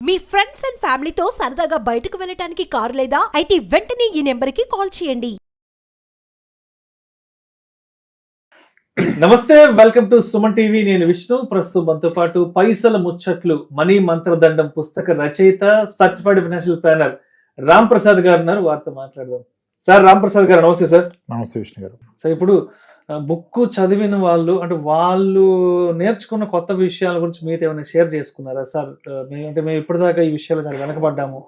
Me friends and ఫ్యామిలీతో సరదాగా బయటకు వెళ్ళటానికి కారు లేదా అయితే వెంటనే ఈ నెంబర్కి కాల్ చేయండి. నమస్తే, వెల్కమ్ టు సుమన్ టీవీ. నేను విష్ణు. ప్రస్తుతం మనతో పాటు పైసల ముచ్చట్లు మనీ మంత్రదండం పుస్తక రచయిత, certified financial planner Ram Prasad గారు ఉన్నారు. వారితో మాట్లాడదాం. సార్, రామ్ ప్రసాద్ గారు నమస్తే. సార్ నమస్తే విష్ణు గారు. సార్, ఇప్పుడు బుక్ చదివిన వాళ్ళు అంటే వాళ్ళు నేర్చుకున్న కొత్త విషయాల గురించి మీతో ఏమైనా షేర్ చేసుకున్నారా? సార్, మేము ఇప్పటిదాకా ఈ విషయాలు చాలా వెనకబడ్డాము,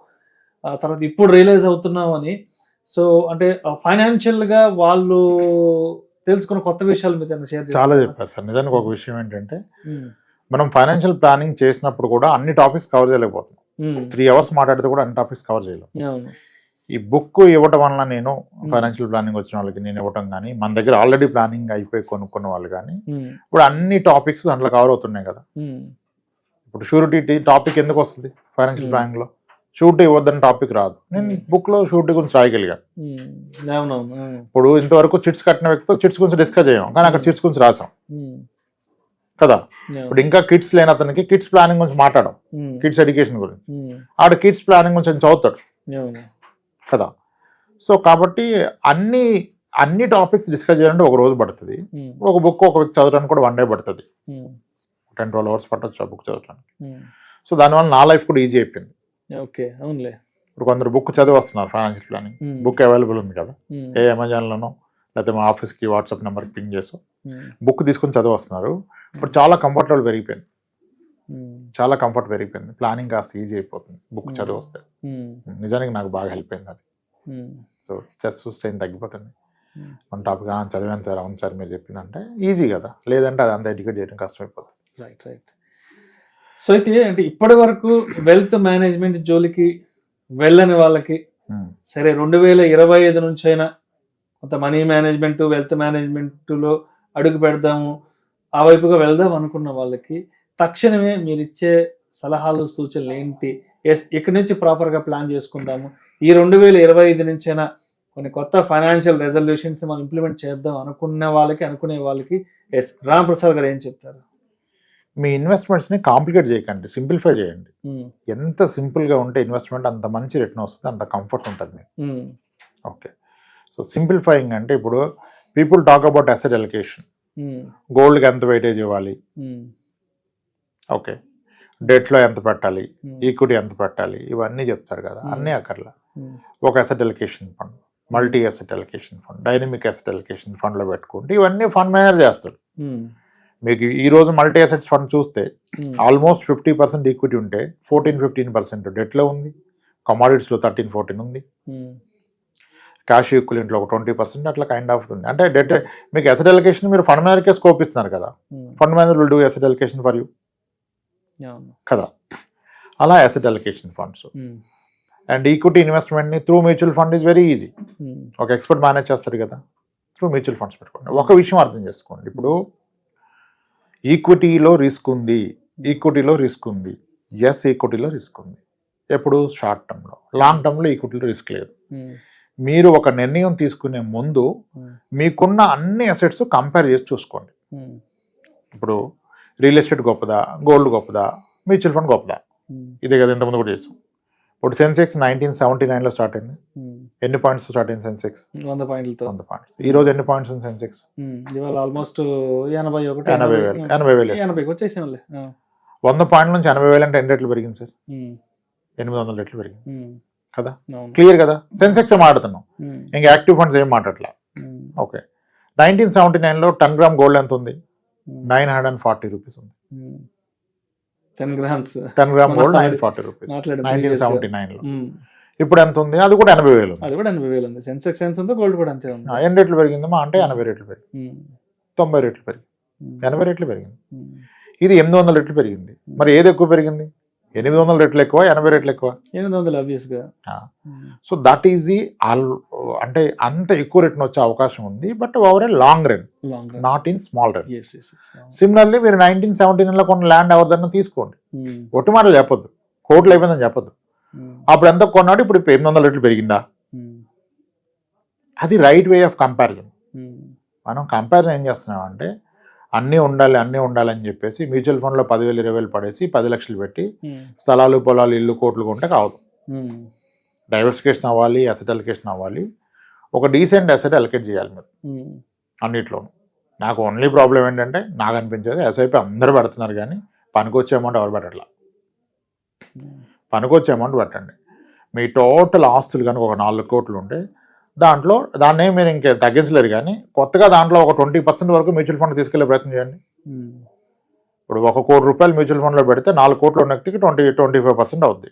తర్వాత ఇప్పుడు రియలైజ్ అవుతున్నాము అని. సో అంటే ఫైనాన్షియల్ గా వాళ్ళు తెలుసుకున్న కొత్త విషయాలు మీతో ఏమైనా షేర్ చాలా చెప్పారు సార్. నిజానికి ఒక విషయం ఏంటంటే, మనం ఫైనాన్షియల్ ప్లానింగ్ చేసినప్పుడు కూడా అన్ని టాపిక్స్ కవర్ చేయలేకపోతున్నాం. 3 hours మాట్లాడితే కూడా అన్ని టాపిక్స్ కవర్ చేయలేము. ఈ బుక్ ఇవ్వటం వల్ల నేను ఫైనాన్షియల్ ప్లానింగ్ వచ్చిన వాళ్ళకి నేను ఇవ్వటం కానీ, మన దగ్గర ఆల్రెడీ ప్లానింగ్ అయిపోయి కొనుక్కున్న వాళ్ళు కానీ ఇప్పుడు అన్ని టాపిక్స్ దాంట్లో కవర్ అవుతున్నాయి కదా. ఇప్పుడు షూరిటీ టాపిక్ ఎందుకు వస్తుంది ఫైనాన్షియల్ ప్లానింగ్ లో? షూరిటీ ఇవ్వద్దని టాపిక్ రాదు. నేను బుక్ లో షూరిటీ గురించి రాయగలిగాను. ఇప్పుడు ఇంతవరకు చిట్స్ కట్టిన వ్యక్తితో చిట్స్ గురించి డిస్కస్ చేయం, కానీ అక్కడ చిట్స్ గురించి రాసాం కదా. ఇప్పుడు ఇంకా కిడ్స్ లేని అతనికి కిడ్స్ ప్లానింగ్ గురించి మాట్లాడడం, కిడ్స్ ఎడ్యుకేషన్ గురించి. ఆడ కిడ్స్ ప్లానింగ్ గురించి చదువుతాడు కదా. సో కాబట్టి అన్ని టాపిక్స్ డిస్కస్ చేయాలంటే ఒక రోజు పడుతుంది. ఒక బుక్ ఒక వ్యక్తి చదవడానికి కూడా 1 day పడుతుంది. 10-12 hours పట్టచ్చు ఆ బుక్ చదవడానికి. సో దానివల్ల నా లైఫ్ కూడా ఈజీ అయిపోయింది. ఇప్పుడు కొందరు బుక్ చదివి వస్తున్నారు ఫైనాన్షియల్ ప్లానింగ్. బుక్ అవైలబుల్ ఉంది కదా, ఏ అమెజాన్లోనో లేకపోతే మా ఆఫీస్కి వాట్సాప్ నెంబర్కి పింగ్ చేసి బుక్ తీసుకొని చదివి వస్తున్నారు. ఇప్పుడు చాలా కంఫర్టబుల్ పెరిగిపోయింది, చాలా కంఫర్ట్ పెరిగిపోయింది. ప్లానింగ్ కాస్త ఈజీ అయిపోతుంది బుక్ చదివి వస్తే. నిజానికి నాకు బాగా హెల్ప్ అయింది అది. సో స్ట్రెస్ స్ట్రెయిన్ తగ్గిపోతుంది. మన టాపిక్ చదివాను సార్, అవును సార్ మీరు చెప్పిందంటే ఈజీ కదా, లేదంటే అది అంత ఎడ్యుకేట్ చేయడం కష్టమైపోతుంది. Right right. సో అయితే అంటే ఇప్పటి వరకు వెల్త్ మేనేజ్మెంట్ జోలికి వెళ్ళని వాళ్ళకి, సరే 2025 నుంచి అయినా కొంత మనీ మేనేజ్మెంట్, వెల్త్ మేనేజ్మెంట్లో అడుగు పెడదాము, ఆ వైపుగా వెళ్దాం అనుకున్న వాళ్ళకి తక్షణమే మీరు ఇచ్చే సలహాలు, సూచనలు ఏంటి? ఇక్కడి నుంచి ప్రాపర్గా ప్లాన్ చేసుకుందాము, ఈ 2025 నుంచైనా కొన్ని కొత్త ఫైనాన్షియల్ రెజల్యూషన్స్ మనం ఇంప్లిమెంట్ చేద్దాం అనుకునే వాళ్ళకి రామ్ ప్రసాద్ గారు ఏం చెప్తారు? మీ ఇన్వెస్ట్మెంట్స్ని కాంప్లికేట్ చేయకండి, సింప్లిఫై చేయండి. ఎంత సింపుల్గా ఉంటే ఇన్వెస్ట్మెంట్ అంత మంచి రిటర్న్ వస్తుంది, అంత కంఫర్ట్ ఉంటుంది. ఓకే. సో సింప్లిఫైయింగ్ అంటే ఇప్పుడు people talk about asset allocation. గోల్డ్కి ఎంత వెయిటేజ్ ఇవ్వాలి, ఓకే, డెట్లో ఎంత పెట్టాలి, ఈక్విటీ ఎంత పెట్టాలి, ఇవన్నీ చెప్తారు కదా. అన్నీ అక్కర్లా. ఒక asset allocation fund, multi asset allocation fund, dynamic asset allocation ఫండ్లో పెట్టుకుంటే ఇవన్నీ ఫండ్ మేనేజర్ చేస్తాడు. మీకు ఈరోజు మల్టీ అసెట్స్ ఫండ్ చూస్తే ఆల్మోస్ట్ 50% ఈక్విటీ ఉంటే 14-15% డెట్లో ఉంది, కమాడిటీస్లో 13-14 ఉంది, క్యాష్ ఈక్విలెంట్లో ఒక 20% అట్లా కైండ్ ఆఫ్ ఉంది. అంటే డెట్ మీకు అసెట్ అలొకేషన్ మీరు ఫండ్ మేనేజర్కే స్కోప్ ఇస్తున్నారు కదా. Fund manager will do asset allocation for you కదా. అలా asset allocation funds and equity ఇన్వెస్ట్మెంట్ని through mutual fund is very easy. ఒక ఎక్స్పర్ట్ మేనేజ్ చేస్తారు కదా, త్రూ మ్యూచువల్ ఫండ్స్ పెట్టుకోండి. ఒక విషయం అర్థం చేసుకోండి, ఇప్పుడు ఈక్విటీలో రిస్క్ ఉంది, ఈక్విటీలో రిస్క్ ఉంది, ఈక్విటీలో రిస్క్ ఉంది. ఎప్పుడు షార్ట్ టర్మ్లో. లాంగ్ టర్మ్లో ఈక్విటీలో రిస్క్ లేదు. మీరు ఒక నిర్ణయం తీసుకునే ముందు మీకున్న అన్ని అసెట్స్ కంపేర్ చేసి చూసుకోండి. ఇప్పుడు రియల్ ఎస్టేట్ గొప్పదా, గోల్డ్ గొప్పదా, మ్యూచువల్ ఫండ్ గొప్పదా? ఇదే కదా ఇంతకుముందు కూడా చేసాం. ఇప్పుడు సెన్సెక్స్ 1979లో స్టార్ట్ అయింది. ఎన్ని పాయింట్స్ స్టార్ట్ అయింది సెన్సెక్స్? 100 పాయింట్స్. ఈ రోజు ఎన్ని పాయింట్స్ ఉంది సెన్సెక్స్? ఆల్మోస్ట్ 80,000 వచ్చేసాను. 100 పాయింట్ల నుంచి 80,000 అంటే ఎన్ని రెట్లు పెరిగింది సార్? 800 రెట్లు పెరిగింది కదా. క్లియర్ కదా. సెన్సెక్స్ మాట్లాడుతున్నాం, ఇంకా యాక్టివ్ ఫండ్స్ ఏం మాట్లాడలే. ఓకే. 1979లో 10 గ్రామ్ గోల్డ్ ఎంత ఉంది? 940 రూపీస్ ఉంది. 10 గ్రామ్ గోల్డ్ 940 రూపీస్ 1979లో. ఇప్పుడు ఎంత ఉంది? అది కూడా 80,000 ఉంది. సెన్సెక్స్ ఎంత ఉందో గోల్డ్ కూడా అంతే ఉంది. ఎన్ని రెట్లు పెరిగిందమ్మా అంటే 80 రెట్లు పెరిగింది, 90 రెట్లు పెరిగింది, 80 రెట్లు పెరిగింది. ఇది 800 రెట్లు పెరిగింది. మరి ఏది ఎక్కువ పెరిగింది? 800 రెట్లు ఎక్కువ, 80 రెట్లు ఎక్కువ? 800 ఆబ్వియస్గా. సో దట్ ఈజ్ ది అంటే అంత ఎక్కువ రిటర్న్ వచ్చే అవకాశం ఉంది, but over a long run, not in small run. Similarly మీరు 1979లో కొన్ని ల్యాండ్ ఎవరిదన్నా తీసుకోండి, ఒట్టి మాటలు చెప్పొద్దు, కోట్లు అయిపోయిందని చెప్పొద్దు. అప్పుడు ఎంత కొన్నాడు, ఇప్పుడు 800 రెట్లు పెరిగిందా? అది రైట్ వే ఆఫ్ కంపారిజన్. మనం కంపారిజన్ ఏం చేస్తున్నాం అంటే అన్నీ ఉండాలి అని చెప్పేసి మ్యూచువల్ ఫండ్లో 10,000 20,000 పడేసి 10 లక్షలు పెట్టి స్థలాలు పొలాలు ఇల్లు కోట్లు కొంటే కావదు. డైవర్సిఫికేషన్ అవ్వాలి, అసెట్ అలికేషన్ అవ్వాలి, ఒక డీసెంట్ అసెట్ అలికేట్ చేయాలి మీరు అన్నిట్లోనూ. నాకు ఓన్లీ ప్రాబ్లం ఏంటంటే నాకు అనిపించేది ఎస్ఐపి అందరూ పెడుతున్నారు కానీ పనికొచ్చే అమౌంట్ ఎవరు పెట్టట్లా. పనికొచ్చే అమౌంట్ పెట్టండి. మీ టోటల్ ఆస్తులు కనుక ఒక 4 కోట్లు ఉంటే దాన్ని మీరు ఇంకే తగ్గించలేరు కానీ కొత్తగా దాంట్లో ఒక 20% వరకు మ్యూచువల్ ఫండ్ తీసుకెళ్లే ప్రయత్నం చేయండి. ఇప్పుడు 1 కోటి రూపాయలు మ్యూచువల్ ఫండ్లో పెడితే 4 కోట్లు ఉన్న వ్యక్తికి 25% అవుద్ది.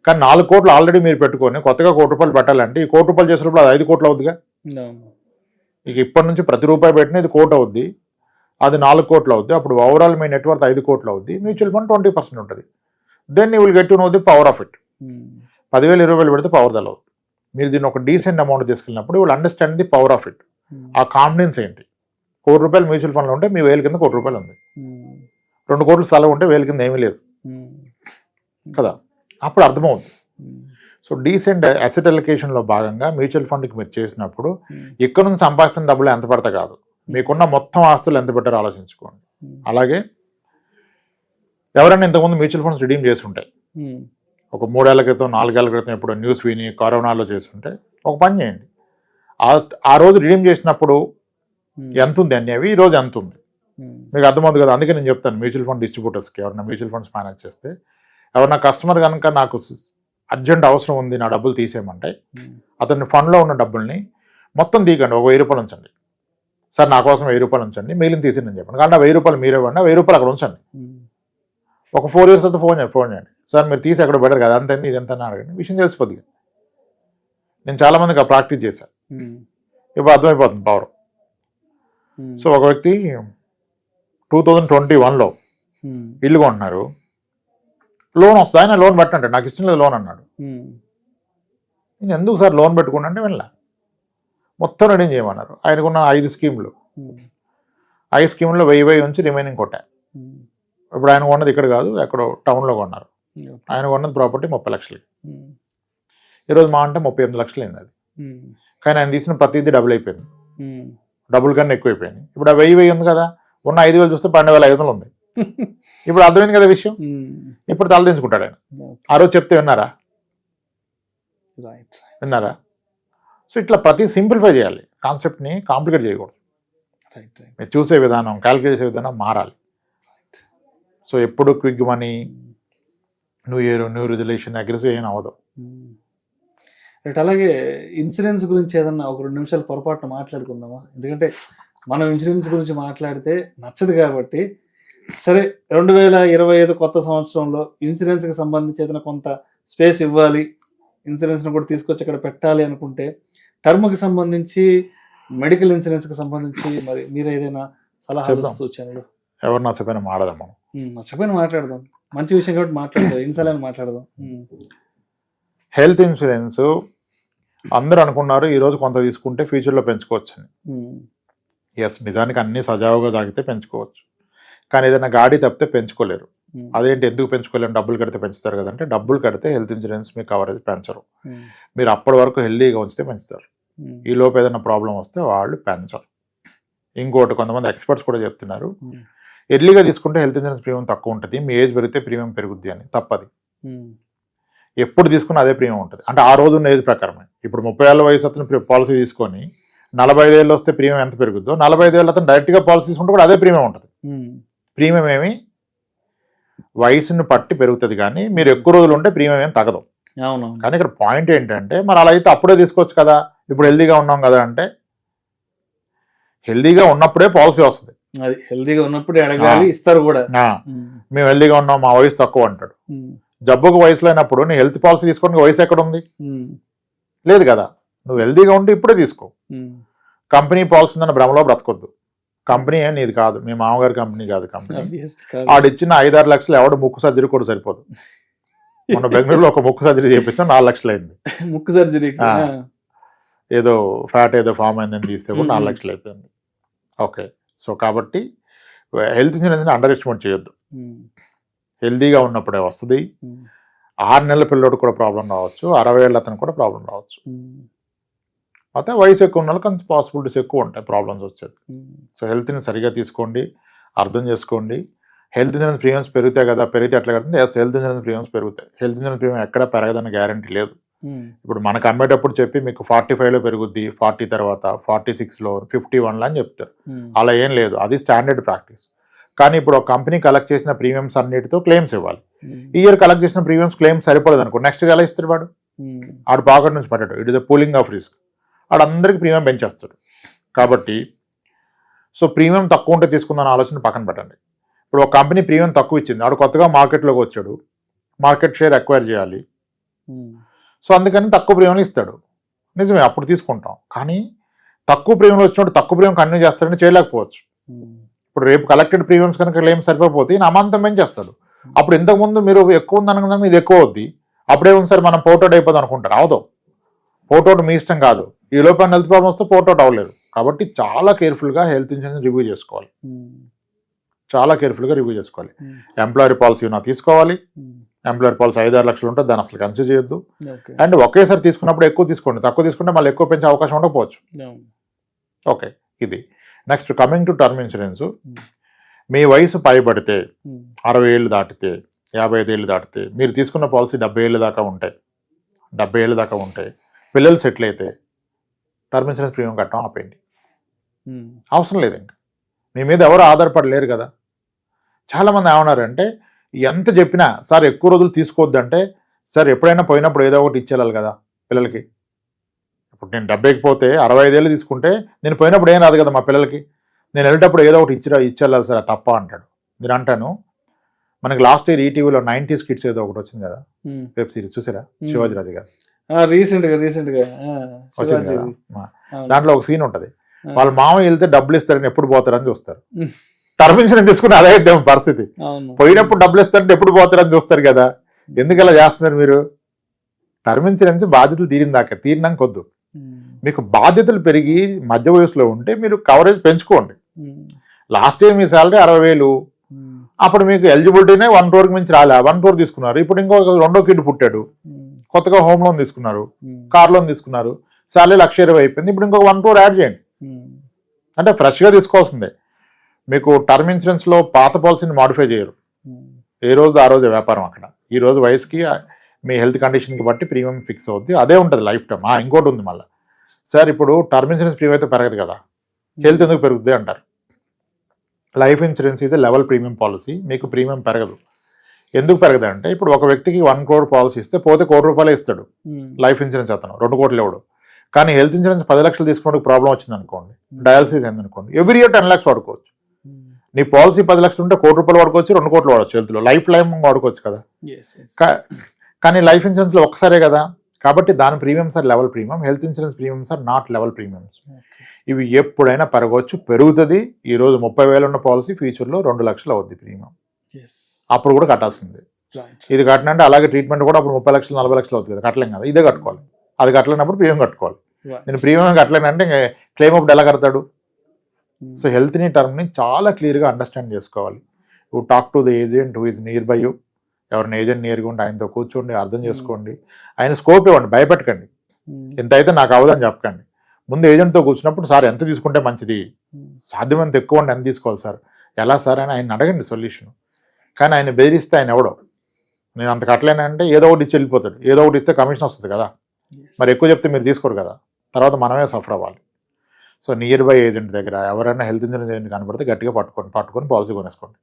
కానీ 4 కోట్లు ఆల్రెడీ మీరు పెట్టుకొని కొత్తగా 1 కోటి రూపాయలు పెట్టాలంటే ఈ 1 కోటి రూపాయలు చేసినప్పుడు అది 5 కోట్లు అవుద్దిగా. ఇక ఇప్పటి నుంచి ప్రతి రూపాయి పెట్టిన ఇది 1 కోటి అవుద్ది, అది 4 కోట్లు అవుద్ది. అప్పుడు ఓవరాల్ మీ నెట్వర్త్ 5 కోట్లు అవుద్ది. మ్యూచువల్ ఫండ్ 20% ఉంటుంది. Then you will get to know the power of it. 10,000 20,000 పెడితే పవర్ తెలవదు. మీరు దీన్ని ఒక డీసెంట్ అమౌంట్ తీసుకెళ్ళినప్పుడు will understand the power of it. ఆ కాన్ఫిడెన్స్ ఏంటి? 1 కోటి రూపాయలు మ్యూచువల్ ఫండ్లో ఉంటే మీ 1000 కింద 1 కోటి రూపాయలు ఉంది. 2 కోట్ల స్థలం ఉంటే 1000 కింద ఏమీ లేదు కదా. అప్పుడు అర్థమవుతుంది. సో డీసెంట్ అసెట్ అలొకేషన్లో భాగంగా మ్యూచువల్ ఫండ్కి మీరు చేసినప్పుడు ఇక్కడ నుంచి సంపాదిస్తున్న డబ్బులు ఎంత పడతా కాదు, మీకున్న మొత్తం ఆస్తులు ఎంత పెట్టారో ఆలోచించుకోండి. అలాగే ఎవరైనా ఇంతకుముందు మ్యూచువల్ ఫండ్స్ రిడీమ్ చేస్తుంటాయి, ఒక 3 ఏళ్ల క్రితం 4 ఏళ్ల క్రితం ఎప్పుడు న్యూస్ విని కరోనాలో చేస్తుంటే ఒక పని చేయండి. ఆ రోజు రిడీమ్ చేసినప్పుడు ఎంత ఉంది అవి ఈ రోజు ఎంత ఉంది మీకు అర్థమవుతుంది కదా. అందుకే నేను చెప్తాను మ్యూచువల్ ఫండ్ డిస్ట్రిబ్యూటర్స్కి ఎవరైనా మ్యూచువల్ ఫండ్స్ మేనేజ్ చేస్తే ఎవరైనా కస్టమర్ కనుక నాకు అర్జెంట్ అవసరం ఉంది నా డబ్బులు తీసేయమంటే అతని ఫండ్లో ఉన్న డబ్బుల్ని మొత్తం తీయకండి, ఒక 1000 రూపాయలు ఉంచండి. సార్ నా కోసం 1000 రూపాయలు ఉంచండి, మిగిలిన తీసేయండి చెప్పండి. కానీ 1000 రూపాయలు మీరే ఇవ్వండి, 1000 రూపాయలు అక్కడ ఉంచండి. ఒక 4 years తర్వాత ఫోన్ చేయండి, సార్ మీరు తీసి అక్కడ బెటర్ కదా, అంతే ఇది ఎంత అడగండి, విషయం తెలిసిపోద్ది. నేను చాలామందికి ఆ ప్రాక్టీస్ చేశాను, ఇప్పుడు అర్థమైపోతుంది పవర్. సో ఒక వ్యక్తి 2021లో ఇల్లు కొంటున్నారు, లోన్ వస్తుంది, ఆయన లోన్ పెట్టండి నాకు ఇష్టం లేదు లోన్ అన్నాడు. నేను ఎందుకు సార్ లోన్ పెట్టుకున్నా వెళ్ళా, మొత్తం రెడీ చేయమన్నారు. ఆయనకున్న 5 స్కీములు, 5 స్కీముల్లో 1000 ఉంచి రిమైనింగ్ కొట్టా. ఇప్పుడు ఆయన కొన్నది ఇక్కడ కాదు, ఎక్కడో టౌన్లో కొన్నారు. ఆయన కొన్నది ప్రాపర్టీ 30 లక్షలకి. ఈరోజు మా అంటే 38 లక్షలు అయింది అది. కానీ ఆయన తీసిన ప్రతిదీ డబుల్ అయిపోయింది, డబుల్ కన్నా ఎక్కువైపోయింది. ఇప్పుడు ఆ 1000 ఉంది కదా, ఉన్న 5,000 చూస్తే 12,500 ఉంది. ఇప్పుడు అర్థమైంది కదా విషయం. ఇప్పుడు తలదించుకుంటాడు ఆయన. ఆ రోజు చెప్తే విన్నారా? సో ఇట్లా ప్రతి సింప్లిఫై చేయాలి, కాన్సెప్ట్ని కాంప్లికేట్ చేయకూడదు. మీరు చూసే విధానం, క్యాలిక్యులేట్ చేసే విధానం మారాలి. సో ఎప్పుడు quick money, new year, new resolution, aggressive ఏం అవ్వదు. రైట్. అలాగే ఇన్సూరెన్స్ గురించి ఏదన్నా ఒక 2 నిమిషాలు పొరపాటున మాట్లాడుకుందామా? ఎందుకంటే మనం ఇన్సూరెన్స్ గురించి మాట్లాడితే నచ్చదు కాబట్టి. సరే, 2025 కొత్త సంవత్సరంలో ఇన్సూరెన్స్కి సంబంధించి ఏదైనా కొంత స్పేస్ ఇవ్వాలి, ఇన్సూరెన్స్ని కూడా తీసుకొచ్చి ఇక్కడ పెట్టాలి అనుకుంటే, టర్మ్కి సంబంధించి, మెడికల్ ఇన్సూరెన్స్కి సంబంధించి మరి మీరు ఏదైనా సలహాలు, సూచనలు? ఎవరు నచ్చపోయినా మాట్లాడదాం, మనం నచ్చపోయినా మాట్లాడదాం, మంచి విషయం కాబట్టి మాట్లాడదాం, ఇన్సాలని మాట్లాడదాం. హెల్త్ ఇన్సూరెన్స్ అందరూ అనుకున్నారు ఈరోజు కొంత తీసుకుంటే ఫ్యూచర్లో పెంచుకోవచ్చు అని. ఎస్, నిజానికి అన్ని సజావుగా సాగితే పెంచుకోవచ్చు, కానీ ఏదైనా గాడి తప్పితే పెంచుకోలేరు. అదేంటి, ఎందుకు పెంచుకోలేరు? డబ్బులు కడితే పెంచుతారు కదంటే, డబ్బులు కడితే హెల్త్ ఇన్సూరెన్స్ మీ కవరేజ్ పెంచరు. మీరు అప్పటి వరకు హెల్దీగా ఉంచితే పెంచుతారు. ఈ లోపు ఏదైనా ప్రాబ్లం వస్తే వాళ్ళు పెంచరు. ఇంకోటి, కొంతమంది ఎక్స్పర్ట్స్ కూడా చెప్తున్నారు ఎర్లీగా తీసుకుంటే హెల్త్ ఇన్సూరెన్స్ ప్రీమియం తక్కువ ఉంటుంది, మీ ఏజ్ పెరిగితే ప్రీమియం పెరుగుద్ది అని. తప్పది. ఎప్పుడు తీసుకున్నా అదే ప్రీమియం ఉంటుంది. అంటే ఆ రోజు ఉన్న ఏజ్ ప్రకారమే. ఇప్పుడు 30 ఏళ్ళ వయసు అతను పాలసీ తీసుకొని 45 ఏళ్ళు వస్తే ప్రీమియం ఎంత పెరుగుద్దో, 45 ఏళ్ళు అతను డైరెక్ట్గా పాలసీ తీసుకుంటే కూడా అదే ప్రీమియం ఉంటుంది. ప్రీమియం ఏమి వయసుని పట్టి పెరుగుతుంది, కానీ మీరు ఎక్కువ రోజులు ఉంటే ప్రీమియం ఏం తగ్గదు. కానీ ఇక్కడ పాయింట్ ఏంటంటే, మరి అలా అయితే అప్పుడే తీసుకోవచ్చు కదా, ఇప్పుడు హెల్దీగా ఉన్నాం కదా అంటే, హెల్దీగా ఉన్నప్పుడే పాలసీ వస్తుంది. అది హెల్దీగా ఉన్నప్పుడే అడగాలి, ఇస్తారు కూడా. మేము హెల్దీగా ఉన్నాం, మా వయసు తక్కువ అంటాడు. జబ్బుకు వయసు లేనప్పుడు నీ హెల్త్ పాలసీ తీసుకోవడానికి వయసు ఎక్కడ ఉంది? లేదు కదా. నువ్వు హెల్దీగా ఉంటే ఇప్పుడే తీసుకో. కంపెనీ పాలసీ ఉందన్న భ్రమలో బ్రతకొద్దు. కంపెనీ ఏం నీది కాదు, మీ మామగారి కంపెనీ కాదు కంపెనీ. ఆడిచ్చిన 5-6 లక్షలు ఎవడు ముక్కు సర్జరీ కూడా సరిపోదు. మన బెంగళూరులో ఒక ముక్కు సర్జరీ చేయించిన 4 లక్షలు అయింది. ముక్కు సర్జరీ ఏదో ఫ్యాట్ ఏదో ఫామ్ అయిందని తీస్తే కూడా 4 లక్షలు అయిపోయింది. ఓకే. సో కాబట్టి హెల్త్ ఇన్సూరెన్స్ అండర్ ఎస్టిమేట్ చేయొద్దు. హెల్దీగా ఉన్నప్పుడే వస్తుంది. 6 నెలల పిల్లోడు కూడా ప్రాబ్లం రావచ్చు, 60 ఏళ్ళ అతను కూడా ప్రాబ్లం రావచ్చు. అయితే వయసు ఎక్కువ ఉన్న వాళ్ళకి కొంచెం పాసిబిలిటీస్ ఎక్కువ ఉంటాయి ప్రాబ్లమ్స్ వచ్చేది. సో హెల్త్ని సరిగా తీసుకోండి, అర్థం చేసుకోండి. హెల్త్ ఇన్సూరెన్స్ ప్రీమియమ్స్ పెరుగుతాయి కదా, పెరిగితే ఎట్లా కదంటే హెల్త్ ఇన్సూరెన్స్ ప్రీమియమ్స్ పెరుగుతాయి. హెల్త్ ఇన్సూరెన్స్ ప్రీమియం ఎక్కడ పెరగదని గ్యారంటీ లేదు. ఇప్పుడు మనకు అమ్మేటప్పుడు చెప్పి మీకు 45లో పెరుగుద్ది, 40 తర్వాత 46లో, 51లో అని చెప్తారు. అలా ఏం లేదు, అది స్టాండర్డ్ ప్రాక్టీస్. కానీ ఇప్పుడు ఒక కంపెనీ కలెక్ట్ చేసిన ప్రీమియమ్స్ అన్నిటితో క్లెయిమ్స్ ఇవ్వాలి. ఈ ఇయర్ కలెక్ట్ చేసిన ప్రీమియమ్స్ క్లెయిమ్స్ సరిపోలేదు అనుకో, నెక్స్ట్ ఎలా ఇస్తాడు వాడు? ఆడు పాకెట్ నుంచి పడ్డాడు. It is the pooling of risk. ఆడు అందరికి ప్రీమియం పెంచేస్తాడు. కాబట్టి సో ప్రీమియం తక్కువ ఉంటే తీసుకుందాని ఆలోచన పక్కన పెట్టండి. ఇప్పుడు ఒక కంపెనీ ప్రీమియం తక్కువ ఇచ్చింది, ఆడు కొత్తగా మార్కెట్లోకి వచ్చాడు, మార్కెట్ షేర్ అక్వైర్ చేయాలి. సో అందుకని తక్కువ ప్రీమియంలు ఇస్తాడు. నిజమే, అప్పుడు తీసుకుంటాం. కానీ తక్కువ ప్రీమియంలో వచ్చినప్పుడు తక్కువ ప్రీమియం కంటిన్యూ చేస్తాడని చేయలేకపోవచ్చు. ఇప్పుడు రేపు కలెక్టెడ్ ప్రీమియమ్స్ కనుక క్లెయిమ్ సరిపోతే ఈయన అమాంతం పెంచేస్తాడు. అప్పుడు ఇంతకుముందు మీరు ఎక్కువ ఉంది అనుకున్నాక ఇది ఎక్కువ అవుద్ది, అప్పుడే ఉంది సార్ మనం పోర్ట్అవుట్ అయిపోతుంది అనుకుంటారు. అవదు, పోర్ట్అవుట్ మీ ఇష్టం కాదు. ఈ లోపల హెల్త్ ప్రాబ్లమ్స్ వస్తే పోర్ట్అవుట్ అవ్వలేదు. కాబట్టి చాలా కేర్ఫుల్గా హెల్త్ ఇన్సూరెన్స్ రివ్యూ చేసుకోవాలి, చాలా కేర్ఫుల్గా రివ్యూ చేసుకోవాలి. ఎంప్లాయర్ పాలసీ నా తీసుకోవాలి. ఎంప్లాయర్ పాలసీ 5-6 లక్షలు ఉంటే దాన్ని అసలు కన్సిడర్ చేయొద్దు. అండ్ ఒకేసారి తీసుకున్నప్పుడు ఎక్కువ తీసుకోండి, తక్కువ తీసుకుంటే మళ్ళీ ఎక్కువ పెంచే అవకాశం ఉండకపోవచ్చు. ఓకే, ఇది next. Coming to term insurance, మీ వయసు పైబడితే 60 ఏళ్ళు దాటితే, 55 ఏళ్ళు దాటితే, మీరు తీసుకున్న పాలసీ 70 ఏళ్ళ దాకా ఉంటాయి. 70 ఏళ్ళ దాకా ఉంటాయి. పిల్లలు సెటిల్ అయితే టర్మ్ ఇన్సూరెన్స్ ప్రీమియం కట్టడం ఆపేయండి. అవసరం లేదు, ఇంకా మీ మీద ఎవరు ఆధారపడలేరు కదా. చాలామంది ఏమన్నారంటే ఎంత చెప్పినా సార్ ఎక్కువ రోజులు తీసుకోవద్దంటే, సార్ ఎప్పుడైనా పోయినప్పుడు ఏదో ఒకటి ఇచ్చేయాలి కదా పిల్లలకి. ఇప్పుడు నేను 70కి పోతే 65 ఏళ్ళు తీసుకుంటే నేను పోయినప్పుడు ఏం రాదు కదా మా పిల్లలకి. నేను వెళ్ళేటప్పుడు ఏదో ఒకటి ఇచ్చేయాలి సార్, తప్ప అంటాడు. నేను అంటాను, మనకి లాస్ట్ ఇయర్ ఈటీవీలో 90s కిడ్స్ ఏదో ఒకటి వచ్చింది కదా వెబ్ సిరీస్, చూసారా? శివాజీ రాజు గారు రీసెంట్ గా వచ్చింది కదా. దాంట్లో ఒక సీన్ ఉంటది, వాళ్ళ మామ వెళ్తే డబ్బులు ఇస్తారని ఎప్పుడు పోతారని చూస్తారు. టర్మ్ ఇన్సూరెన్స్ తీసుకుని అదే పరిస్థితి. పోయినప్పుడు డబ్బులు ఇస్తారంటే ఎప్పుడు పోతారని చూస్తారు కదా. ఎందుకు అలా చేస్తున్నారు మీరు? టర్మ్ ఇన్సూరెన్స్ బాధ్యతలు తీరినాక వద్దు. మీకు బాధ్యతలు పెరిగి మధ్య వయసులో ఉంటే మీరు కవరేజ్ పెంచుకోండి. లాస్ట్ ఇయర్ మీ శాలరీ 60,000, అప్పుడు మీకు ఎలిజిబిలిటీనే 1 crore మించి రాలే, 1 crore తీసుకున్నారు. ఇప్పుడు ఇంకొక 2వ కిడ్ పుట్టాడు, కొత్తగా హోమ్ లోన్ తీసుకున్నారు, కార్ లోన్ తీసుకున్నారు, శాలరీ 1,20,000 అయిపోయింది. ఇప్పుడు ఇంకొక 1 crore యాడ్ చేయండి. అంటే ఫ్రెష్గా తీసుకోవాల్సిందే. మీకు టర్మ్ ఇన్సూరెన్స్లో పాత పాలసీని మాడిఫై చేయరు. ఏ రోజు ఆ రోజు వ్యాపారం. అక్కడ ఈ రోజు వయసుకి మీ హెల్త్ కండిషన్కి బట్టి ప్రీమియం ఫిక్స్ అవుద్ది, అదే ఉంటుంది లైఫ్ టైం. ఇంకోటి ఉంది మళ్ళీ, సార్ ఇప్పుడు టర్మ్ ఇన్సూరెన్స్ ప్రీమియం అయితే పెరగదు కదా, హెల్త్ ఎందుకు పెరుగుతుంది అంటారు. లైఫ్ ఇన్సూరెన్స్ ఇది లెవెల్ ప్రీమియం పాలసీ, మీకు ప్రీమియం పెరగదు. ఎందుకు పెరగదు అంటే, ఇప్పుడు ఒక వ్యక్తికి 1 crore పాలసీ ఇస్తే పోతే ₹1 కోటి ఇస్తాడు లైఫ్ ఇన్సూరెన్స్, అతను 2 కోట్లు ఇవ్వడు. కానీ హెల్త్ ఇన్సూరెన్స్ 10 లక్షలు తీసుకున్నప్పుడు ప్రాబ్లం వచ్చింది అనుకోండి, డయాలసిస్ అయిందనుకోండి, ఎవ్రీ ఇయర్ 10 lakhs వాడుకోవచ్చు. నీ పాలసీ 10 లక్షలు ఉంటే ₹1 కోటి వాడుకోవచ్చు, 2 కోట్లు వాడవచ్చు. హెల్త్లో లైఫ్ వాడుకోవచ్చు కదా. కానీ లైఫ్ ఇన్సూరెన్స్లో ఒక్కసారే కదా. కాబట్టి దాని premiums are level premium, health insurance premiums are not level premiums. ఇవి ఎప్పుడైనా పెరగవచ్చు, పెరుగుతుంది. ఈ రోజు 30,000 ఉన్న పాలసీ ఫ్యూచర్లో 2 లక్షలు అవుద్ది ప్రీమియం, అప్పుడు కూడా కట్టాల్సిందే. ఇది కట్టినంటే అలాగే ట్రీట్మెంట్ కూడా అప్పుడు 30 లక్షలు 40 లక్షలు అవుతుంది కదా, కట్టలేం కదా, ఇదే కట్టుకోవాలి. అది కట్టలేనప్పుడు ప్రీమియం కట్టుకోవాలి. నేను ప్రీమియం కట్టలేనంటే క్లెయిమ్ అప్పుడు ఎలా కడతాడు? సో హెల్త్ని టర్మ్ని చాలా క్లియర్గా అండర్స్టాండ్ చేసుకోవాలి. You talk to the agent who is near by you. ఎవరిని ఏజెంట్ నియర్గా ఉంటే ఆయనతో కూర్చోండి, అర్థం చేసుకోండి, ఆయన స్కోప్ ఇవ్వండి, భయపెట్టకండి. ఎంత అయితే నాకు అవ్వదని చెప్పకండి. ముందు ఏజెంట్తో కూర్చున్నప్పుడు సార్ ఎంత తీసుకుంటే మంచిది, సాధ్యమంత ఎక్కువ ఉండి ఎంత తీసుకోవాలి సార్, ఎలా సార్ అని ఆయన అడగండి సొల్యూషన్. కానీ ఆయన బెదిరిస్తే ఆయన ఎవడో, నేను అంత కట్టలేనంటే ఏదో ఒకటి ఇచ్చి వెళ్ళిపోతాడు. ఏదో ఒకటి ఇస్తే కమిషన్ వస్తుంది కదా, మరి ఎక్కువ చెప్తే మీరు తీసుకోరు కదా, తర్వాత మనమే సఫర్ అవ్వాలి. సో నియర్ బై ఏజెంట్ దగ్గర ఎవరైనా హెల్త్ ఇన్సూరెన్స్ ఏజెంట్ కనబడితే గట్టిగా పట్టుకొని పాలసీ కొనేసుకోండి.